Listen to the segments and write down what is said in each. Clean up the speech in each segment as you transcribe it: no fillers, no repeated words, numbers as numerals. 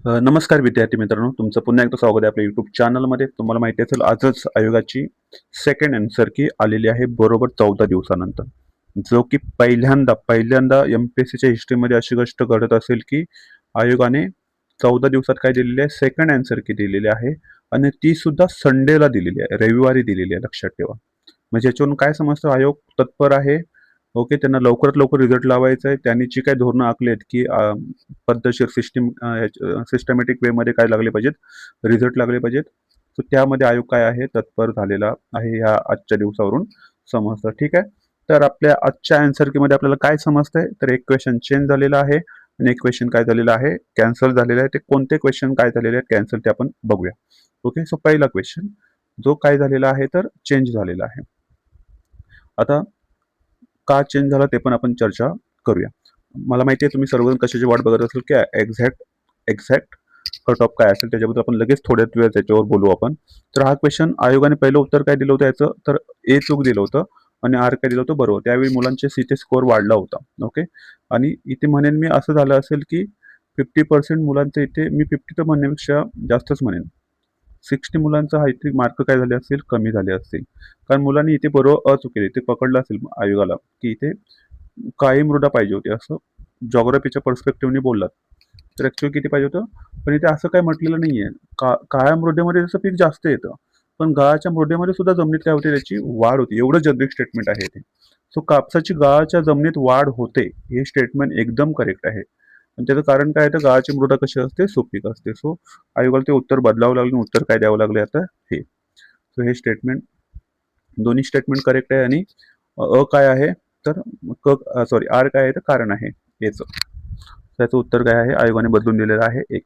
नमस्कार विद्यार्थी मित्रांनो, तुमचं पुन्हा एकदा स्वागत आहे आपल्या YouTube चॅनलमध्ये. तुम्हाला माहिती असेल आजच आयोगाची सेकंड आन्सर की आलेली आहे बरोबर 14 दिवसानंतर. जो की पहिल्यांदा एम-पी-एस-सीच्या हिस्ट्रीमध्ये अशी गोष्ट घडत असेल की आयोगाने 14 दिवसात काय दिलेली आहे, सेकंड आन्सर की दिलेली आहे आणि ती सुद्धा संडेला दिलेली आहे, रविवारी दिलेली आहे, लक्षात ठेवा. म्हणजे याच्यावरून काय समजतं, आयोग तत्पर आहे. ओके, त्यांना लवकरात लवकर रिझल्ट लावायचा आहे. त्यांनी जी काही धोरणं आखली आहेत की पद्धतशीर सिस्टमॅटिक वेमध्ये काय लागले पाहिजेत, रिझल्ट लागले पाहिजेत. तर त्यामध्ये आयोग काय आहे, तत्पर झालेला आहे ह्या आजच्या दिवसावरून समजतं. ठीक आहे. तर आपल्या आजच्या आन्सर कीमध्ये आपल्याला काय समजतंय, तर एक क्वेश्चन चेंज झालेला आहे आणि एक क्वेश्चन काय झालेला आहे, कॅन्सल झालेला आहे. ते कोणते क्वेश्चन काय झालेले आहेत कॅन्सल ते आपण बघूया. ओके, सो पहिला क्वेश्चन जो काय झालेला आहे तर चेंज झालेला आहे. आता का चेंज झाला ते पण आपण चर्चा करूया. मला माहिती आहे तुम्ही सर्वजण कशाची वाट बघत असेल की एक्झॅक्ट कट ऑफ काय असेल, त्याच्याबद्दल आपण लगेच थोड्याच वेळ त्याच्यावर बोलू आपण. तर हा क्वेश्चन आयोगाने पहिलं उत्तर काय दिलं होतं याचं, तर ए चूक दिलं होतं आणि आर काय दिलं होतं बरोबर. त्यावेळी मुलांचे सीटे स्कोअर वाढला होता. ओके, आणि इथे म्हणेन मी असं झालं असेल की 50% मुलांचे इथे, मी 50 तर म्हणण्यापेक्षा जास्तच म्हणेन, 60 मुलांचा हा इथे मार्क काय झाले असतील, कमी झाले असतील. कारण मुलांनी इथे बरोबर चुकेली, ते पकडलं असेल आयोगाला की इथे काळी मृदा पाहिजे होती, असं जॉग्राफीच्या पर्स्पेक्टिव्हने बोललात. तर ऍक्च्युअली किती पाहिजे होतं, पण इथे असं काही म्हटलेलं नाहीये. काळ्या मृदेमध्ये जसं पीक जास्त येतं, पण गाळाच्या मृदेमध्ये सुद्धा जमिनीत काय होते, त्याची वाढ होते. एवढं जनरिक स्टेटमेंट आहे ते. सो कापसाची गाळाच्या जमिनीत वाढ होते, हे स्टेटमेंट एकदम करेक्ट आहे. आणि त्याचं कारण काय आहे, तर गाळाची मृदा कशी असते, सुपीक असते. सो आयोगाला ते उत्तर बदलावं लागलं, उत्तर काय द्यावं लागले आता हे. सो हे स्टेटमेंट, दोन्ही स्टेटमेंट करेक्ट आहे. आणि काय आहे, तर सॉरी आर काय आहे, तर कारण आहे याचं. त्याचं उत्तर काय आहे, आयोगाने बदलून दिलेलं आहे एक.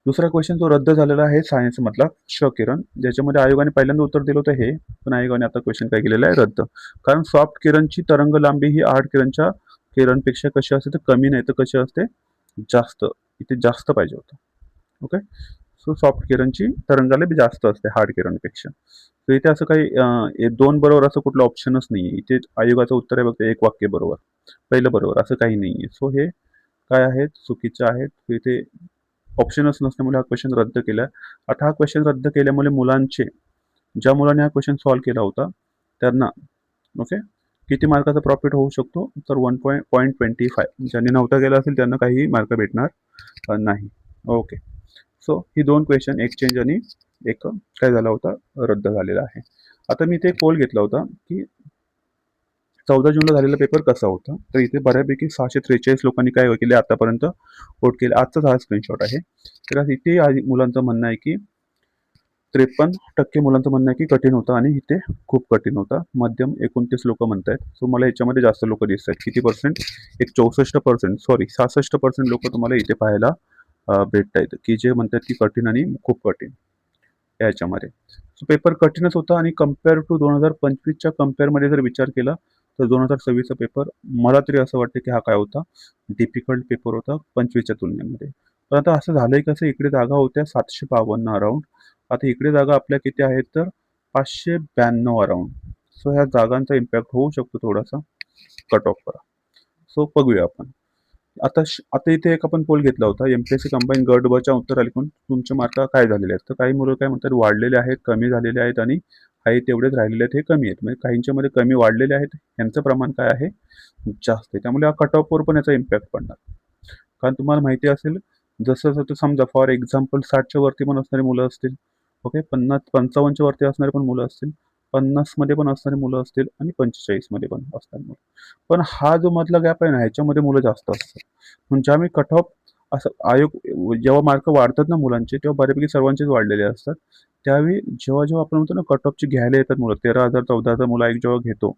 दुसरा क्वेश्चन जो रद्द झालेला आहे सायन्स मधला किरण, ज्याच्यामध्ये आयोगाने पहिल्यांदा उत्तर दिलं होतं हे, पण आयोगाने आता क्वेश्चन काय केलेलं आहे, रद्द. कारण सॉफ्ट किरणची तरंग लांबी ही हार्ड किरणच्या किरणपेक्षा कशी असते, तर कमी नाही तर कशी असते, जास्त. इथे जास्त पाहिजे होतं. ओके, सो सॉफ्ट किरणची तरंगलांबी जास्त असते हार्ड किरणपेक्षा. तर इथे असं काही दोन बरोबर असं कुठलं ऑप्शनच नाहीये. इथे आयोगाचं उत्तर आहे बघा, एक वाक्य बरोबर, पहिलं बरोबर, असं काही नाहीये. सो हे काय आहेत, चुकीचे आहेत. इथे ऑप्शनच नसल्यामुळे हा क्वेश्चन रद्द केला. आता हा क्वेश्चन रद्द केल्यामुळे मुलांचे, ज्या मुलांनी हा क्वेश्चन सॉल्व्ह केला होता त्यांना, ओके, किती मार्काचा प्रॉफिट होऊ शकतो, तर 1.25. ज्यांनी नव्हता केला असेल त्यांना काही मार्क भेटणार नाही. ओके, सो ही दोन क्वेश्चन, एक चेंज आणि एक काय झाला होता, रद्द झालेला आहे. आता मी इथे पोल घेतला होता की 14 जूनला झालेला पेपर कसा होता, तर इथे बऱ्यापैकी 643 लोकांनी काय केले आतापर्यंत वोट केले. आजचाच हा स्क्रीनशॉट आहे. तर इथे मुलांचं म्हणणं आहे की 53% मुलांचं म्हणणं आहे की कठीण होतं आणि इथे खूप कठीण होता. मध्यम 29 लोक म्हणतायत. सो मला याच्यामध्ये जास्त लोक दिसत आहेत. किती पर्सेंट, एक 64%, सॉरी 66% लोक तुम्हाला इथे पाहायला भेटत आहेत की जे म्हणतात की कठीण आणि खूप कठीण याच्यामध्ये. सो पेपर कठीणच होता आणि कम्पेअर टू 2025च्या कम्पेअरमध्ये जर विचार केला तर 2026चा पेपर मला तरी असं वाटतं की हा काय होता, डिफिकल्ट पेपर होता 25च्या तुलनेमध्ये. पण आता असं झालंय कसं, इकडे जागा होत्या 752 अराउंड, आता इकडे जागा आपल्या किती आहेत, तर 592 अराउंड. सो ह्या जागांचा इम्पॅक्ट होऊ शकतो थोडासा कट ऑफवर. सो बघूया आपण. आता इथे एक आपण पोल घेतला होता, एमपीएससी कंबाईन गट ब च्या उत्तर आले पण तुमचे मार्क काय झालेले आहेत, तर काही मुलं काय म्हणतात वाढलेले आहेत, कमी झालेले आहेत आणि आहे तेवढेच राहिलेले आहेत, हे कमी आहेत. म्हणजे काहींच्या मध्ये कमी वाढलेले आहेत, यांचं प्रमाण काय आहे, जास्त आहे. त्यामुळे कट ऑफवर पण याचा इम्पॅक्ट पडणार. कारण तुम्हाला माहिती असेल, जसं जसं समजा फॉर एक्झाम्पल 60च्या वरती पण असणारी मुलं असतील, ओके, 55च्या वरती असणारे पण मुलं असतील, 50 मध्ये पण असणारी मुलं असतील आणि 45 मध्ये पण असणारी मुलं. पण हा जो मधला गॅप आहे ना, ह्याच्यामध्ये मुलं जास्त असतात. म्हणजे आम्ही कट ऑफ, असं आयोग जेव्हा मार्क वाढतात ना मुलांचे, तेव्हा बऱ्यापैकी सर्वांचेच वाढलेले असतात. त्यावेळी जेव्हा जेव्हा आपण म्हणतो ना कट ऑफची घ्यायला येतात मुलं, 13,000 14,000 मुलं आयोग जेव्हा घेतो,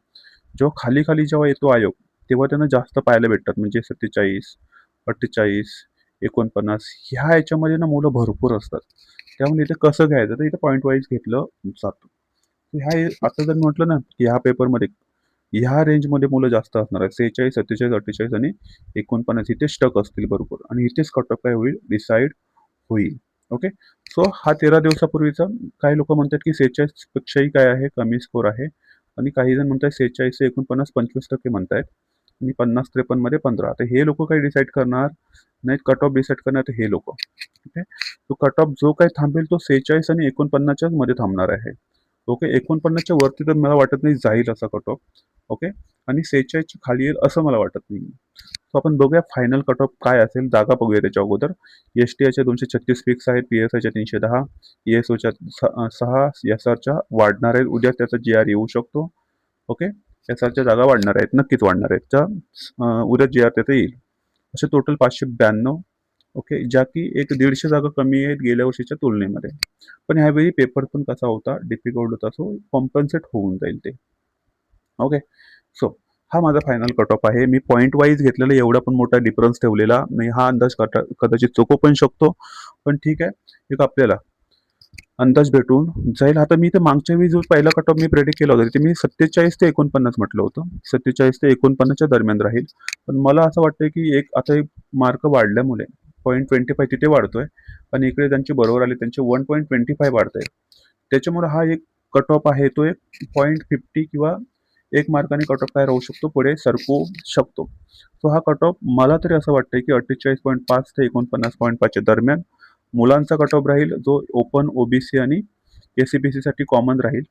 जेव्हा खाली खाली जेव्हा येतो आयोग, तेव्हा त्यांना जास्त पाहायला भेटतात. म्हणजे 47, 48, 49 ह्या याच्यामध्ये ना मुलं भरपूर असतात. त्यामुळे इथे कसं घ्यायचं, तर इथे पॉईंट वाईज घेतलं जातं. ह्या आता जर म्हटलं ना की ह्या पेपरमध्ये ह्या रेंजमध्ये मुलं जास्त असणार आहेत, 46, 47, 48 आणि 49 इथे स्टक असतील बरोबर, आणि इथेच कट ऑफ काय होईल, डिसाईड होईल. ओके, सो हा 13 दिवसापूर्वीचा, काही लोक म्हणतात की 46 पेक्षाही काय आहे, कमी स्कोर आहे, आणि काही जण म्हणतात 46 49 25% म्हणतायत आणि 50 53 मध्ये 15. आता हे लोक काही डिसाईड करणार नाही कट ऑफ डिसाईड करणार हे लोक. ओके, तो कट ऑफ जो काही थांबेल तो 46 आणि 49च्या मध्ये थांबणार आहे. ओके, 49च्या वरती तर मला वाटत नाही जाईल असा कट ऑफ. ओके, आणि 46च्या खाली येईल असं मला वाटत नाही. सो आपण बघूया फायनल कट ऑफ काय असेल. जागा बघूया त्याच्या अगोदर. एस-टी-आयच्या 236 फिक्स आहेत, पी-एस-आयच्या 310, ई-एस-ओच्या 6, एस-आरच्या वाढणार आहेत. उद्या त्याचा जी-आर येऊ शकतो. ओके, एस-आरच्या जागा वाढणार आहेत, नक्कीच वाढणार आहेत. उद्या जी-आर त्याचा येईल. असे टोटल 592. ओके, ज्या की एक 150 जागा कमी आहेत गेल्या वर्षीच्या तुलनेमध्ये. पण ह्यावेळी पेपर पण कसा होता, डिफिकल्ट होता, सो कॉम्पन्सेट होऊन जाईल ते. ओके, सो हा माझा फायनल कट ऑफ आहे. मी पॉईंट वाईज घेतलेला, एवढा पण मोठा डिफरन्स ठेवलेला नाही. हा अंदाज कदाचित चुकू पण शकतो, पण ठीक आहे. एक आपल्याला अंदाज भेटून जाईल. आता मी तर मागच्या वेळी जो पहिला कट ऑफ मी प्रेडिक्ट केला होता ते मी 47 ते 49 म्हटलं होतं. 47 ते 49च्या दरम्यान राहील. पण मला असं वाटतंय की आता एक मार्क वाढल्यामुळे 0.25 तिथे वाढतोय आणि इकडे त्यांची बरोबर आली, त्यांचे 1.25 वाढतंय. त्याच्यामुळे हा एक कट ऑफ आहे तो एक 0.50 किंवा 1 मार्काने कट ऑफ काय राहू शकतो, पुढे सरकू शकतो. सो हा कट ऑफ मला तरी असं वाटतंय की 48.5 ते 49.5 च्या दरम्यान मुलांचा कट ऑफ राहील, जो ओपन, ओबीसी आणि एस-सी-बी-सी साठी कॉमन राहील.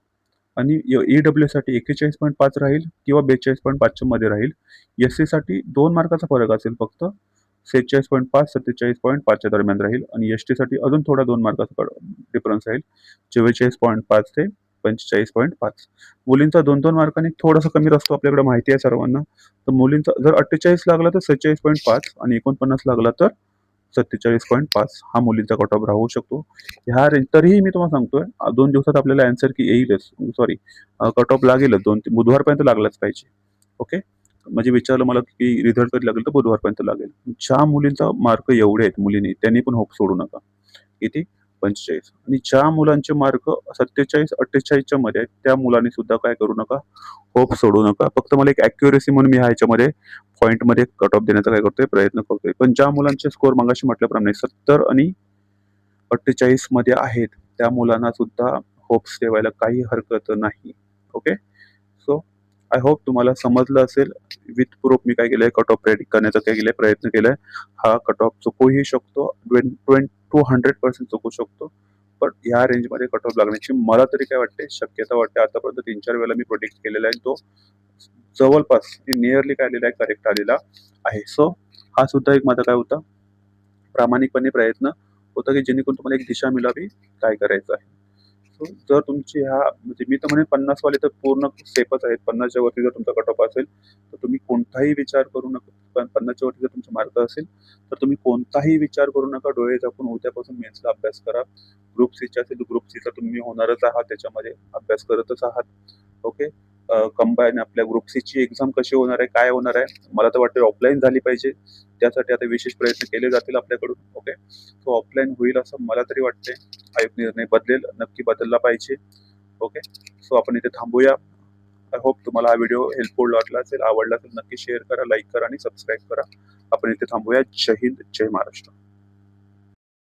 आणि ईडब्ल्यू साठी 41.5 राहील किंवा 42.5 च्या मध्ये राहील. एस-सी साठी 2 मार्काचा फरक असेल फक्त. 46.5 47.5 च्या दरम्यान राहील आणि एस-टी साठी अजून थोडा 2 मार्काचा डिफरन्स राहील. 44.5 ते 45.5. मुलींचा 2-2 मार्कांनी थोडासा कमी असतो, आपल्याकडे माहिती आहे सर्वांना. तर मुलींचा जर 48 लागला तर 46.5 आणि 49 लागला तर 47.5 हा मुलींचा कट ऑफ राहू शकतो. ह्या रेंज तरीही मी तुम्हाला सांगतोय 2 दिवसात आपल्याला आन्सर की येईलच. सॉरी, कट ऑफ लागेलच. बुधवारपर्यंत लागलाच पाहिजे. ओके, म्हणजे विचारलं मला की रिझल्ट कधी लागेल, तर बुधवारपर्यंत लागेल. ज्या मुलींचा मार्क एवढे आहेत मुलींनी, त्यांनी पण होप सोडू नका. किती? 45. आणि ज्या मुलांचे मार्क 47-48च्या मध्ये आहेत त्या मुलांनी सुद्धा काय करू नका, होप सोडू नका. फक्त मला एक ॲक्युरसी म्हणून मी ह्याच्यामध्ये पॉईंटमध्ये कट ऑफ देण्याचा काय करतोय, प्रयत्न करतोय. पण ज्या मुलांचे स्कोर मगाशी म्हटल्याप्रमाणे 70 आणि 48 मध्ये आहेत त्या मुलांना सुद्धा होप्स ठेवायला काही हरकत नाही. ओके, सो आय होप तुम्हाला समजलं असेल. विथ प्रूफ मी काय केलंय, कट ऑफ प्रेडिक्ट करण्याचा काय केलंय, प्रयत्न केलाय. हा कट ऑफ चुकूही शकतो, 200% चुकू शकतो. पण ह्या रेंजमध्ये कट ऑफ लागण्याची मला तरी काय वाटते, शक्यता वाटते. आतापर्यंत 3-4 वेळेला मी प्रोडिक्ट केलेला आहे, तो जवळपास नियरली काय आलेला आहे, करेक्ट आलेला आहे. सो हा सुद्धा एक माझा काय होता, प्रामाणिकपणे प्रयत्न होता की जेणेकरून तुम्हाला एक दिशा मिळावी काय करायचं आहे. सो जर तुमची म्हणजे मी तर म्हणेन 50 वाले तर पूर्ण सेफच आहेत. 50च्या वरती जर तुमचा कट ऑफ असेल तर तुम्ही कोणताही विचार करू नका. पण 50च्या वरती जर तुमचे मार्क असेल तर तुम्ही कोणताही विचार करू नका. डोळे झाकून उद्यापासून मेन्सचा अभ्यास करा. ग्रुप सीचा असेल तर ग्रुप सीचा तुम्ही होणारच आहात, त्याच्यामध्ये अभ्यास करतच आहात. ओके, कंबाईन आपल्या ग्रुप सीची एक्झाम कशी होणार आहे, काय होणार आहे, मला तर वाटतं ऑफलाईन झाली पाहिजे. त्यासाठी आता विशेष प्रयत्न केले जातील आपल्याकडून. ओके, तो ऑफलाईन होईल असं मला तरी वाटते. हा एक निर्णय बदलेल, नक्की बदलला पाहिजे. ओके, सो आपण इथे थांबूया. आय होप तुम्हाला हा व्हिडिओ हेल्पफुल वाटला असेल, आवडला असेल, नक्की शेअर करा, लाईक करा आणि सबस्क्राईब करा. आपण इथे थांबूया. जय हिंद, जय महाराष्ट्र.